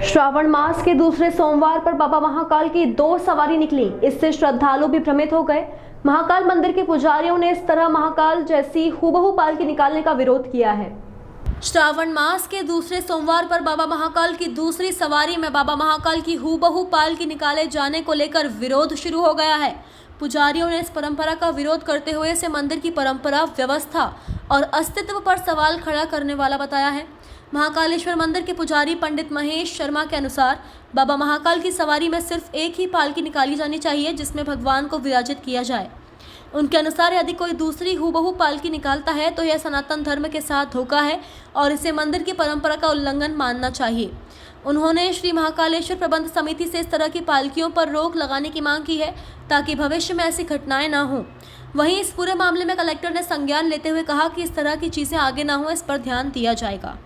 श्रावण मास के दूसरे सोमवार पर बाबा महाकाल की 2 सवारी निकली। इससे श्रद्धालु भी भ्रमित हो गए। महाकाल मंदिर के पुजारियों ने इस तरह महाकाल जैसी हूबहू पालकी निकालने का विरोध किया है। श्रावण मास के दूसरे सोमवार पर बाबा महाकाल की दूसरी सवारी में बाबा महाकाल की हूबहू पालकी निकाले जाने को लेकर विरोध शुरू हो गया है। पुजारियों ने इस परंपरा का विरोध करते हुए इसे मंदिर की परंपरा, व्यवस्था और अस्तित्व पर सवाल खड़ा करने वाला बताया है। महाकालेश्वर मंदिर के पुजारी पंडित महेश शर्मा के अनुसार बाबा महाकाल की सवारी में सिर्फ एक ही पालकी निकाली जानी चाहिए जिसमें भगवान को विराजित किया जाए। उनके अनुसार यदि कोई दूसरी हूबहू पालकी निकालता है तो यह सनातन धर्म के साथ धोखा है और इसे मंदिर की परंपरा का उल्लंघन मानना चाहिए। उन्होंने श्री महाकालेश्वर प्रबंध समिति से इस तरह की पालकियों पर रोक लगाने की मांग की है ताकि भविष्य में ऐसी घटनाएं न हों। वहीं इस पूरे मामले में कलेक्टर ने संज्ञान लेते हुए कहा कि इस तरह की चीज़ें आगे न हो, इस पर ध्यान दिया जाएगा।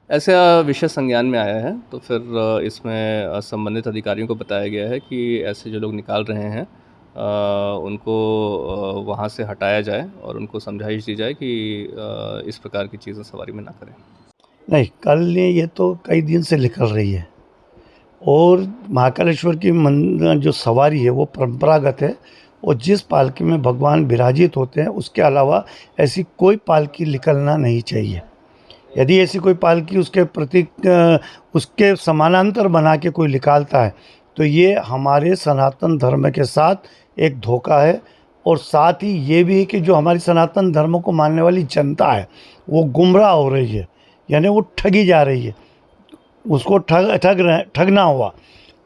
ऐसा विषय संज्ञान में आया है तो फिर इसमें संबंधित अधिकारियों को बताया गया है कि ऐसे जो लोग निकाल रहे हैं उनको वहाँ से हटाया जाए और उनको समझाइश दी जाए कि इस प्रकार की चीज़ें सवारी में ना करें। नहीं, कल ने ये तो कई दिन से निकल रही है और महाकालेश्वर की जो सवारी है वो परंपरागत है और जिस पालकी में भगवान विराजित होते हैं उसके अलावा ऐसी कोई पालकी निकलना नहीं चाहिए। यदि ऐसी कोई पालकी उसके प्रतीक उसके समानांतर बना के कोई निकालता है तो ये हमारे सनातन धर्म के साथ एक धोखा है और साथ ही ये भी है कि जो हमारी सनातन धर्म को मानने वाली जनता है वो गुमराह हो रही है, यानी वो ठगी जा रही है, उसको ठगना हुआ।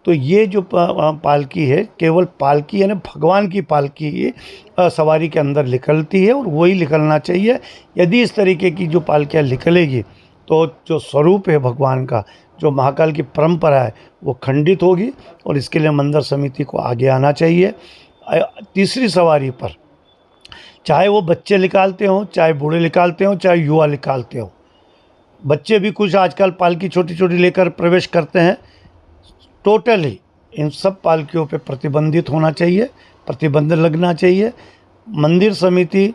तो ये जो पालकी है केवल पालकी यानी भगवान की पालकी सवारी के अंदर निकलती है और वही निकलना चाहिए। यदि इस तरीके की जो पालकियाँ निकलेगी तो जो स्वरूप है भगवान का, जो महाकाल की परंपरा है वो खंडित होगी और इसके लिए मंदिर समिति को आगे आना चाहिए। तीसरी सवारी पर चाहे वो बच्चे निकालते हों, चाहे बूढ़े निकालते हों, चाहे युवा निकालते हों, बच्चे भी कुछ आजकल पालकी छोटी छोटी लेकर प्रवेश करते हैं। टोटली इन सब पालकियों पे प्रतिबंधित होना चाहिए, प्रतिबंध लगना चाहिए। मंदिर समिति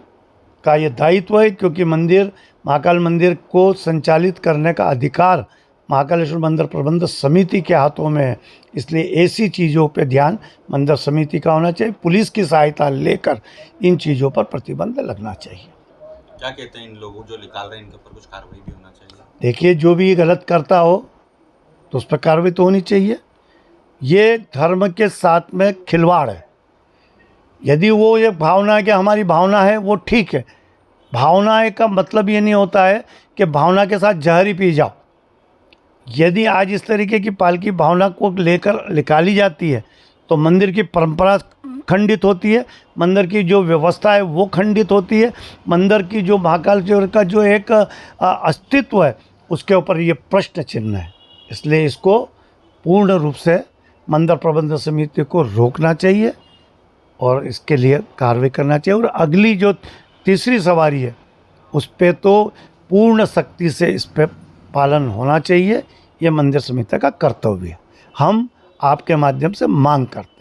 का ये दायित्व है क्योंकि महाकाल मंदिर को संचालित करने का अधिकार महाकालेश्वर मंदिर प्रबंध समिति के हाथों में है। इसलिए ऐसी चीज़ों पे ध्यान मंदिर समिति का होना चाहिए। पुलिस की सहायता लेकर इन चीज़ों पर प्रतिबंध लगना चाहिए। क्या कहते हैं इन लोगों जो निकाल रहे हैं इनके ऊपर कुछ कार्रवाई भी होना चाहिए? देखिए, जो भी गलत करता हो तो उस पर कार्रवाई तो होनी चाहिए। ये धर्म के साथ में खिलवाड़ है। यदि वो ये भावना है कि हमारी भावना है वो ठीक है, भावना का मतलब ये नहीं होता है कि भावना के साथ जहर ही पी जाओ। यदि आज इस तरीके की पालकी भावना को लेकर निकाली जाती है तो मंदिर की परंपरा खंडित होती है, मंदिर की जो व्यवस्था है वो खंडित होती है, मंदिर की जो महाकालेश्वर का जो एक अस्तित्व है उसके ऊपर ये प्रश्न चिन्ह है। इसलिए इसको पूर्ण रूप से मंदिर प्रबंध समिति को रोकना चाहिए और इसके लिए कार्रवाई करना चाहिए। और अगली जो तीसरी सवारी है उस पे तो पूर्ण सख्ती से इस पे पालन होना चाहिए। ये मंदिर समिति का कर्तव्य है। हम आपके माध्यम से मांग करते हैं।